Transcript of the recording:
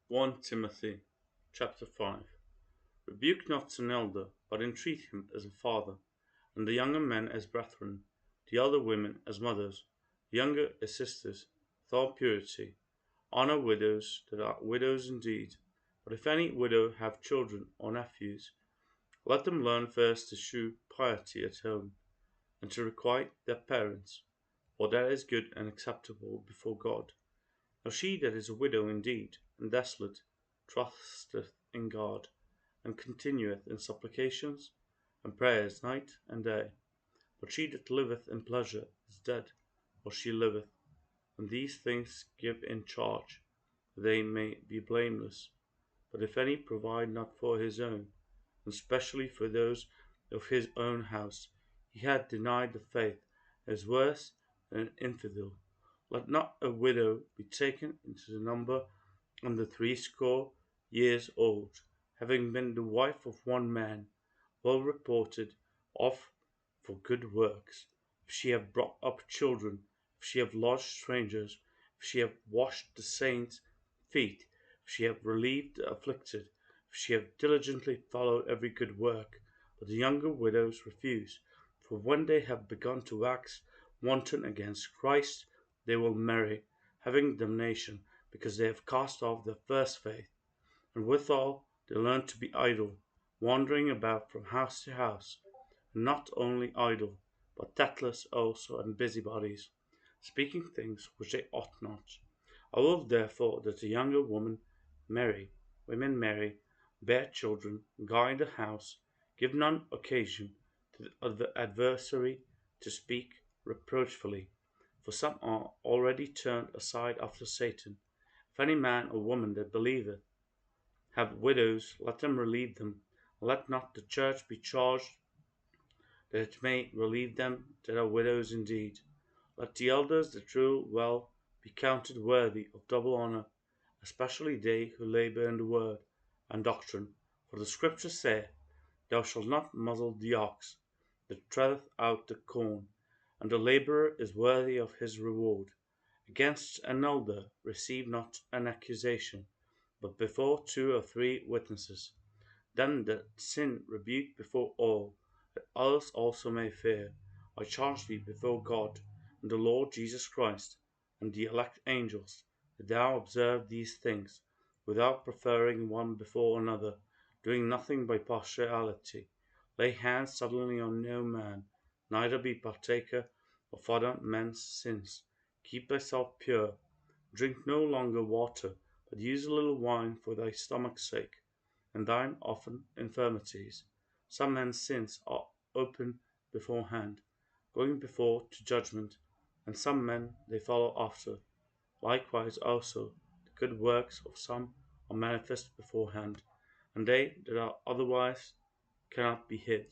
1 Timothy chapter 5. Rebuke not an elder, but entreat him as a father, and the younger men as brethren, the elder women as mothers, the younger as sisters, with all purity. Honor widows that are widows indeed. But if any widow have children or nephews, let them learn first to shew piety at home, and to requite their parents, for that is good and acceptable before God. Now she that is a widow indeed, and desolate, trusteth in God, and continueth in supplications and prayers night and day. But she that liveth in pleasure is dead, or she liveth. And these things give in charge, that they may be blameless. But if any provide not for his own, and specially for those of his own house, he hath denied the faith, and is worse than an infidel. Let not a widow be taken into the number under threescore years old, having been the wife of one man, well reported of for good works. If she have brought up children, if she have lodged strangers, if she have washed the saints' feet, if she have relieved the afflicted, if she have diligently followed every good work. But the younger widows refuse, for when they have begun to wax wanton against Christ, they will marry, having damnation, because they have cast off their first faith. And withal they learn to be idle, wandering about from house to house, and not only idle, but tactless also and busybodies, speaking things which they ought not. I will therefore that the younger marry, women marry, bear children, guide the house, give none occasion to the adversary to speak reproachfully, for some are already turned aside after Satan. If any man or woman that believeth have widows, let them relieve them. Let not the church be charged that it may relieve them that are widows indeed. Let the elders that rule well be counted worthy of double honor, especially they who labor in the word and doctrine. For the Scripture saith, Thou shalt not muzzle the ox that treadeth out the corn, and the laborer is worthy of his reward. Against an elder receive not an accusation, but before 2 or 3 witnesses. Then the sin rebuke before all, that others also may fear. I charge thee before God, and the Lord Jesus Christ, and the elect angels, that thou observe these things, without preferring one before another, doing nothing by partiality. Lay hands suddenly on no man, neither be partaker of other men's sins. Keep thyself pure. Drink no longer water, but use a little wine for thy stomach's sake, and thine often infirmities. Some men's sins are open beforehand, going before to judgment, and some men they follow after. Likewise also the good works of some are manifest beforehand, and they that are otherwise cannot be hid.